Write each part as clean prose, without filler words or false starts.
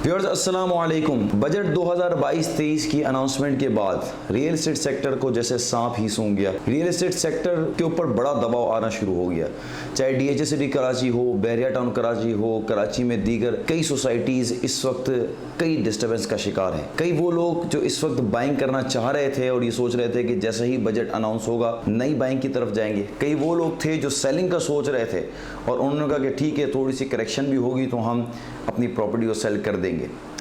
Viewers अस्सलाम वालेकुम। Budget 2022-23 की अनाउंसमेंट के बाद रियल एस्टेट सेक्टर को जैसे सांप ही सूंघ गया। रियल एस्टेट सेक्टर के ऊपर बड़ा दबाव आना शुरू हो गया, चाहे DHA सिटी कराची हो, बैरिया टाउन कराची हो, कराची में दीगर कई सोसाइटीज़ इस वक्त कई डिस्टर्बेंस का शिकार हैं। कई वो लोग जो इस वक्त बाइंग करना चाह रहे थे और ये सोच रहे थे कि जैसे ही बजट अनाउंस होगा नई बाइंग की तरफ जाएंगे। कई वो लोग थे जो सेलिंग का सोच रहे थे और उन्होंने कहा कि ठीक है, थोड़ी सी करेक्शन भी होगी तो हम अपनी प्रॉपर्टी को सेल कर देंगे।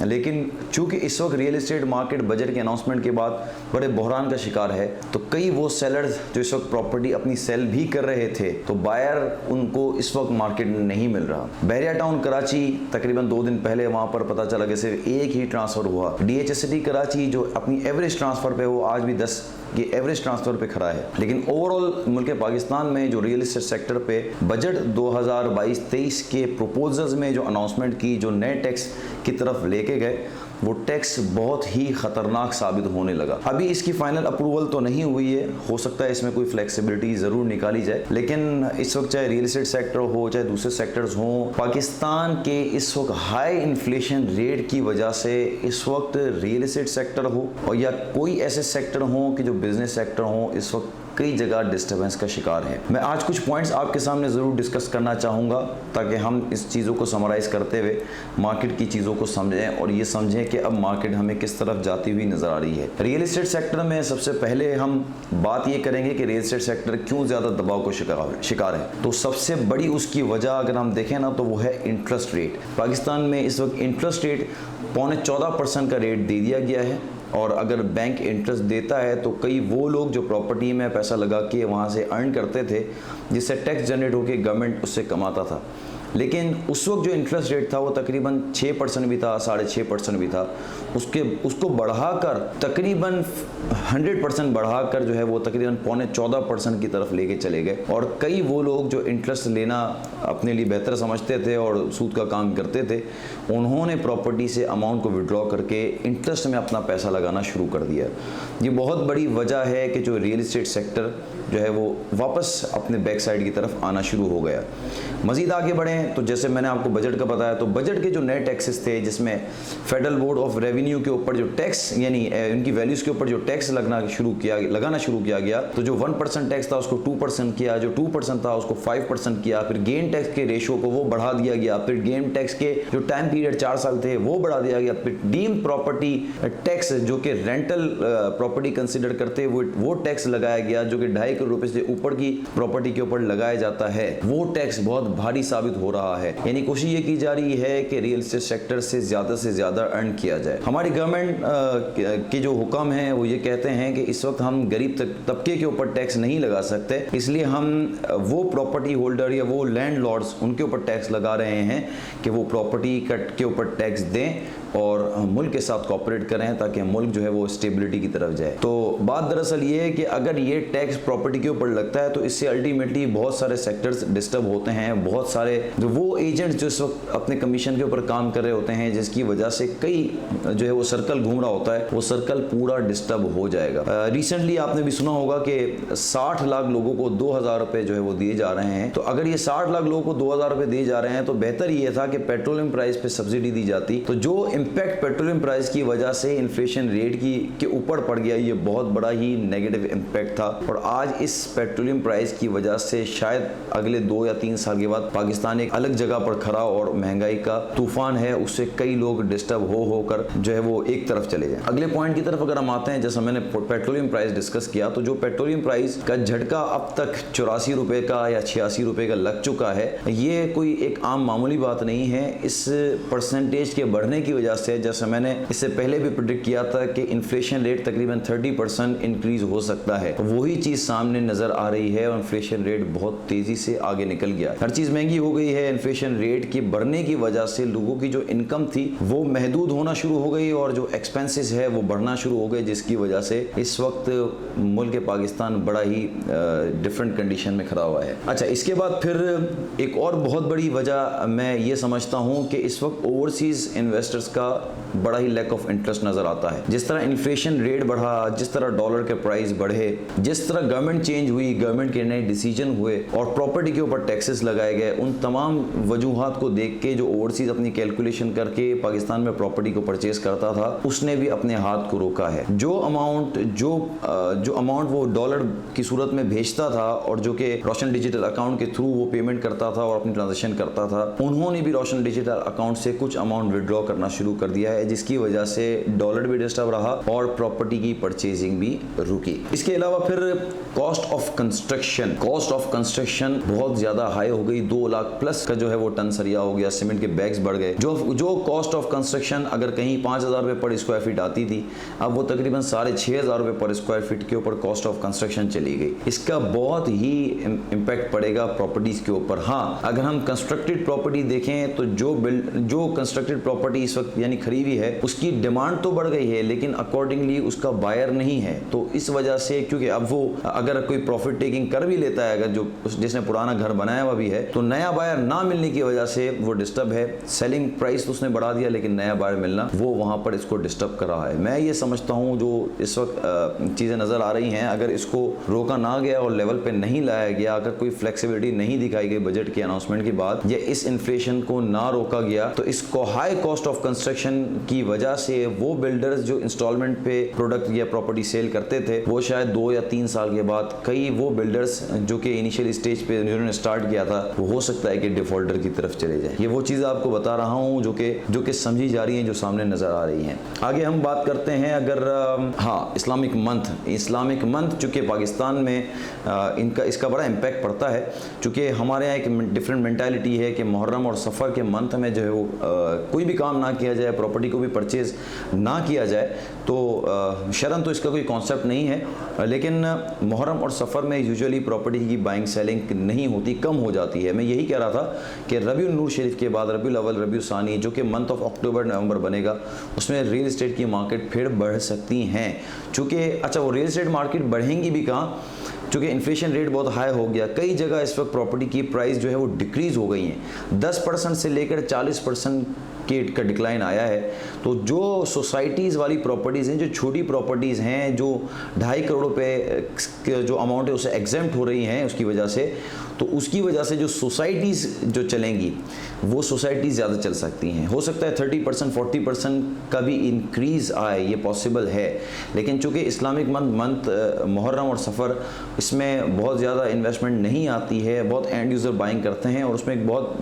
लेकिन चूंकि इस वक्त रियल एस्टेट मार्केट बजट के अनाउंसमेंट के बाद बड़े बहरान का शिकार है, तो कई वो सेलर्स जो इस वक्त प्रॉपर्टी अपनी सेल भी कर रहे थे तो बायर उनको इस वक्त मार्केट में नहीं मिल रहा। बैरिया टाउन कराची तकरीबन 2 दिन पहले वहां पर पता चला कि सिर्फ एक ही ट्रांसफर हुआ। DHA सिटी कराची जो अपनी एवरेज ट्रांसफर पे वो आज भी 10 के एवरेज ट्रांसफर पे खड़ा है। लेकिन ओवरऑल मुल्क पाकिस्तान में जो रियल एस्टेट सेक्टर पे बजट 2022-23 के प्रपोजल्स में जो अनाउंसमेंट की, जो नए टैक्स की तरफ लेके गए, वो टैक्स बहुत ही खतरनाक साबित होने लगा। अभी इसकी फाइनल अप्रूवल तो नहीं हुई है, हो सकता है इसमें कोई फ्लेक्सिबिलिटी जरूर निकाली जाए। लेकिन इस वक्त चाहे रियल एस्टेट सेक्टर हो, चाहे दूसरे सेक्टर्स हों, पाकिस्तान के इस वक्त हाई इन्फ्लेशन रेट की वजह से इस वक्त रियल एस्टेट सेक्टर हो और या कोई ऐसे सेक्टर हो कि जो बिजनेस सेक्टर हो, इस वक्त कई जगह डिस्टर्बेंस का शिकार है। मैं आज कुछ पॉइंट्स आपके सामने ज़रूर डिस्कस करना चाहूँगा ताकि हम इस चीज़ों को समराइज़ करते हुए मार्केट की चीज़ों को समझें और ये समझें कि अब मार्केट हमें किस तरफ जाती हुई नज़र आ रही है। रियल एस्टेट सेक्टर में सबसे पहले हम बात ये करेंगे कि रियल एस्टेट सेक्टर क्यों ज़्यादा दबाव को शिकार है। तो सबसे बड़ी उसकी वजह अगर हम देखें ना तो वो है इंटरेस्ट रेट। पाकिस्तान में इस वक्त इंटरेस्ट रेट 14.25% का रेट दे दिया गया है और अगर बैंक इंटरेस्ट देता है तो कई वो लोग जो प्रॉपर्टी में पैसा लगा के वहाँ से अर्न करते थे, जिससे टैक्स जनरेट होकर गवर्नमेंट उससे कमाता था। लेकिन उस वक्त जो इंटरेस्ट रेट था वो तकरीबन 6% भी था, 6.5% भी था। उसको बढ़ाकर तकरीबन 100% बढ़ाकर जो है वो तकरीबन 14.25% की तरफ लेके चले गए। और कई वो लोग जो इंटरेस्ट लेना अपने लिए बेहतर समझते थे और सूद का काम करते थे, उन्होंने प्रॉपर्टी से अमाउंट को विड्रॉ करके इंटरेस्ट में अपना पैसा लगाना शुरू कर दिया। ये बहुत बड़ी वजह है कि जो रियल एस्टेट सेक्टर जो है वो वापस अपने बैक साइड की तरफ आना शुरू हो गया। मज़ीद आगे बढ़ें तो जैसे मैंने आपको बजट का बताया, तो बजट के जो नए टैक्सेस थे जिसमें फेडरल बोर्ड ऑफ रेवेन्यू के ऊपर जो टैक्स यानी उनकी वैल्यूज़ के ऊपर जो टैक्स लगाना शुरू किया गया, तो जो 1% टैक्स था उसको 2% किया, जो 2% था उसको 5% किया, फिर गेन टैक्स के रेशो को वो बढ़ा दिया गया, फिर गेन टैक्स के जो टाइम पीरियड 4 साल थे वो बढ़ा दिया गया, फिर डीम्ड प्रॉपर्टी टैक्स जो कि रेंटल प्रॉपर्टी कंसिडर करते वो टैक्स लगाया गया, जो कि 2.5 करोड़ रुपए से ऊपर की प्रॉपर्टी के ऊपर लगाया जाता है। वो टैक्स बहुत भारी साबित हो रहा है। यानी कोशिश ये की जा रही है कि रियल एस्टेट सेक्टर से ज्यादा अर्न किया जाए। हमारी गवर्नमेंट के जो हुक्म हैं वो ये कहते हैं कि इस वक्त हम गरीब तबके के ऊपर टैक्स नहीं लगा सकते, इसलिए हम वो प्रॉपर्टी होल्डर या वो लैंडलॉर्ड्स उनके ऊपर टैक्स लगा रहे हैं कि वो प्रॉपर्टी के ऊपर टैक्स दें और मुल्क के साथ कोऑपरेट करें ताकि मुल्क जो है वो स्टेबिलिटी की तरफ जाए। तो बात दरअसल ये है कि अगर ये टैक्स प्रॉपर्टी के ऊपर लगता है तो इससे अल्टीमेटली बहुत सारे सेक्टर्स डिस्टर्ब होते हैं। बहुत सारे जो वो एजेंट्स जो इस वक्त अपने कमीशन के ऊपर काम कर रहे होते हैं, जिसकी वजह से कई जो है वो सर्कल घूम रहा होता है, वो सर्कल पूरा डिस्टर्ब हो जाएगा। रिसेंटली आपने भी सुना होगा कि 60 लाख लोगों को 2,000 रुपये जो है वो दिए जा रहे हैं। तो अगर ये 60 लाख लोगों को 2,000 रुपये दिए जा रहे हैं तो बेहतर ये था कि पेट्रोलियम प्राइस पे सब्सिडी दी जाती। तो जो इम्पैक्ट पेट्रोलियम प्राइस की वजह से इन्फ्लेशन रेट के ऊपर पड़ गया, ये बहुत बड़ा ही नेगेटिव इम्पैक्ट था। और आज इस पेट्रोलियम प्राइस की वजह से शायद अगले 2 या 3 साल के बाद पाकिस्तान एक अलग जगह पर खड़ा और महंगाई का तूफान है, उससे कई लोग डिस्टर्ब होकर जो है वो एक तरफ चले जाए। अगले पॉइंट की तरफ अगर हम आते हैं, जैसा मैंने पेट्रोलियम प्राइस डिस्कस किया, तो जो पेट्रोलियम प्राइस का झटका अब तक 84 रुपए का या 86 रुपए का लग चुका है, ये कोई एक आम मामूली बात नहीं है। इस परसेंटेज के बढ़ने की वजह से, जैसा मैंने इससे पहले भी प्रेडिक्ट किया था कि इन्फ्लेशन रेट तकरीबन 30% इंक्रीज हो सकता है, वही चीज सामने नजर आ रही है और इन्फ्लेशन रेट बहुत तेजी से आगे निकल गया। हर चीज महंगी हो गई है। इन्फ्लेशन रेट के बढ़ने की वजह से लोगों की जो इनकम थी वो महदूद होना शुरू हो गई और जो एक्सपेंसेस है वो बढ़ना शुरू हो गए, जिसकी वजह से इस वक्त मुल्क पाकिस्तान बड़ा ही डिफरेंट कंडीशन में खड़ा हुआ है। अच्छा, इसके बाद फिर एक और बहुत बड़ी वजह मैं ये समझता हूँ कि इस वक्त ओवरसीज इन्वेस्टर्स का का बड़ा ही लैक ऑफ इंटरेस्ट नजर आता है। जिस तरह इन्फ्लेशन रेट बढ़ा, जिस तरह डॉलर के प्राइस बढ़े, जिस तरह गवर्नमेंट चेंज हुई, गवर्नमेंट के नए डिसीजन हुए और प्रॉपर्टी के ऊपर टैक्सेस लगाए गए, उन तमाम वजूहात को देख के जो ओवरसीज अपनी कैलकुलेशन करके पाकिस्तान में प्रॉपर्टी को परचेज करता था, उसने भी अपने हाथ को रोका है। जो अमाउंट वो डॉलर की सूरत में भेजता था और जो कि रोशन डिजिटल अकाउंट के थ्रू वो पेमेंट करता था और अपनी ट्रांजेक्शन करता था, उन्होंने भी रोशन डिजिटल अकाउंट से कुछ अमाउंट विड्रॉ करना शुरू कर दिया है, जिसकी वजह से डॉलर भी डिस्टर्ब रहा और प्रॉपर्टी की परचेजिंग भी रुकी। इसके अलावा फिर कॉस्ट ऑफ कंस्ट्रक्शन बहुत ज्यादा हाई हो गई। 2 लाख प्लस का जो है वो टन सरिया हो गया, सीमेंट के बैग्स बढ़ गए। जो कॉस्ट ऑफ कंस्ट्रक्शन अगर कहीं 5,000 रुपए पर स्क्वायर फीट आती थी, अब वो तकरीबन 6,500 रुपए पर स्क्वायर फीट के ऊपर कॉस्ट ऑफ कंस्ट्रक्शन चली गई। इसका बहुत ही इम्पैक्ट पड़ेगा प्रॉपर्टीज के ऊपर। हाँ, अगर हम कंस्ट्रक्टेड प्रॉपर्टी देखें तो जो कंस्ट्रक्टेड प्रॉपर्टी इस वक्त यानी खरीदी है, उसकी डिमांड तो बढ़ गई है, लेकिन अकॉर्डिंगली उसका बायर नहीं है। तो इस वजह से, क्योंकि अब वो अगर कोई प्रॉफिट टेकिंग कर भी लेता है, अगर जिसने पुराना घर बनाया हुआ भी है, तो नया बायर ना मिलने की वजह से वो डिस्टर्ब है। सेलिंग प्राइस तो उसने बढ़ा दिया, लेकिन नया बायर मिलना वो वहां पर इसको डिस्टर्ब कर रहा है। मैं ये समझता हूँ जो इस वक्त चीजें नजर आ रही हैं, अगर इसको रोका ना गया और लेवल पे नहीं लाया गया, अगर कोई फ्लेक्सिबिलिटी नहीं दिखाई गई बजट के अनाउंसमेंट के बाद, या इस इन्फ्लेशन को ना रोका गया, तो इसको हाई कॉस्ट ऑफ कंस्ट्रक्शन की वजह से वो बिल्डर्स जो इंस्टॉलमेंट पे प्रोडक्ट या प्रॉपर्टी सेल करते थे, वो शायद 2 या 3 साल के बाद कई वो बिल्डर्स जो कि इनिशियल स्टेज पे जिन्होंने स्टार्ट किया था, वो हो सकता है कि डिफॉल्टर की तरफ चले जाए। ये वो चीज़ आपको बता रहा हूँ जो कि समझी जा रही हैं, जो सामने नजर आ रही हैं। आगे हम बात करते हैं अगर इस्लामिक मंथ चूँकि पाकिस्तान में इसका बड़ा इम्पैक्ट पड़ता है, चूँकि हमारे यहाँ एक डिफरेंट मेंटालिटी है कि मुहर्रम और सफ़र के मंथ में जो है वो कोई भी काम ना किया जाए, प्रॉपर्टी को भी परचेज ना किया जाए, तो शरन तो इसका कोई कॉन्सेप्ट नहीं है, लेकिन मुहर्रम और सफ़र में यूजुअली प्रॉपर्टी की बाइंग सेलिंग नहीं होती, कम हो जाती है। मैं यही कह रहा था कि रबीउल नूर शरीफ के बाद रबीउल अव्वल, रबीउल सानी, जो कि मंथ ऑफ अक्टूबर नवंबर बनेगा, उसमें रियल एस्टेट की मार्केट फिर बढ़ सकती हैं। चूँकि वो रियल एस्टेट मार्केट बढ़ेंगी भी कहाँ, चूँकि इन्फ्लेशन रेट बहुत हाई हो गया। कई जगह इस वक्त प्रॉपर्टी की प्राइस जो है वो डिक्रीज़ हो गई हैं, 10% से लेकर 40% का डिक्लाइन आया है। तो जो सोसाइटीज़ वाली प्रॉपर्टीज़ हैं, जो छोटी प्रॉपर्टीज़ हैं, जो 2.5 करोड़ रुपए जो अमाउंट है उसे एग्जेम्प्ट हो रही हैं उसकी वजह से, तो उसकी वजह से जो सोसाइटीज़ जो चलेंगी वो सोसाइटीज़ ज़्यादा चल सकती हैं। हो सकता है 30% 40% का भी इंक्रीज़ आए, ये पॉसिबल है। लेकिन चूँकि इस्लामिक मंथ मुहर्रम और सफ़र, इसमें बहुत ज़्यादा इन्वेस्टमेंट नहीं आती है, बहुत एंड यूज़र बाइंग करते हैं और उसमें एक बहुत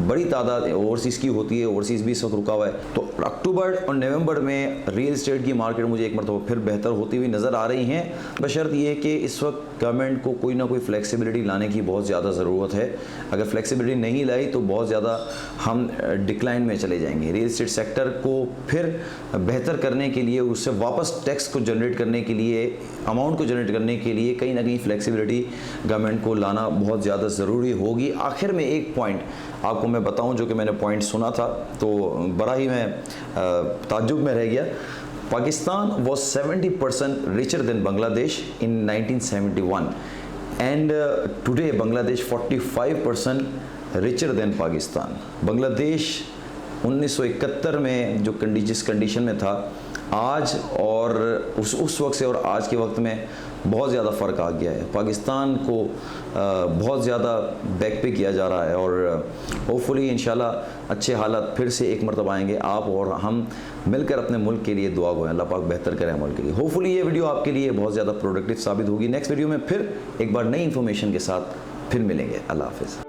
बड़ी तादाद ओवरसीज़ की होती है, ओवरसीज़ भी इस वक्त रुका हुआ है। तो अक्टूबर और नवंबर में रियल एस्टेट की मार्केट मुझे एक मरतबा फिर बेहतर होती हुई नज़र आ रही हैं, बशर्त ये कि इस वक्त गवर्नमेंट को कोई ना कोई फ्लेक्सिबिलिटी लाने की बहुत ज़्यादा ज़रूरत है। अगर फ्लेक्सिबिलिटी नहीं लाई तो बहुत ज़्यादा हम डिक्लाइन में चले जाएंगे। रियल एस्टेट सेक्टर को फिर बेहतर करने के लिए, उससे वापस टैक्स को जनरेट करने के लिए, अमाउंट को जनरेट करने के लिए कहीं ना कहीं फ्लेक्सिबिलिटी गवर्नमेंट को लाना बहुत ज़्यादा ज़रूरी होगी। आखिर में एक पॉइंट आपको मैं बताऊं, जो कि मैंने पॉइंट सुना था तो बड़ा ही मैं ताज्जुब में रह गया। Pakistan was 70% richer than Bangladesh in 1971 and today Bangladesh 45% richer than Pakistan। Bangladesh 1971 में जो जिस कंडीशन में था, आज और उस वक्त से और आज के वक्त में बहुत ज़्यादा फ़र्क आ गया है। पाकिस्तान को बहुत ज़्यादा बैक पे किया जा रहा है और होपफुली इंशाल्लाह अच्छे हालात फिर से एक मरतबा आएंगे। आप और हम मिलकर अपने मुल्क के लिए दुआ करें, अल्लाह पाक बेहतर करें मुल्क के लिए। होपफुली ये वीडियो आपके लिए बहुत ज़्यादा प्रोडक्टिव साबित होगी। नेक्स्ट वीडियो में फिर एक बार नई इन्फॉर्मेशन के साथ फिर मिलेंगे। अल्लाह हाफ़िज़।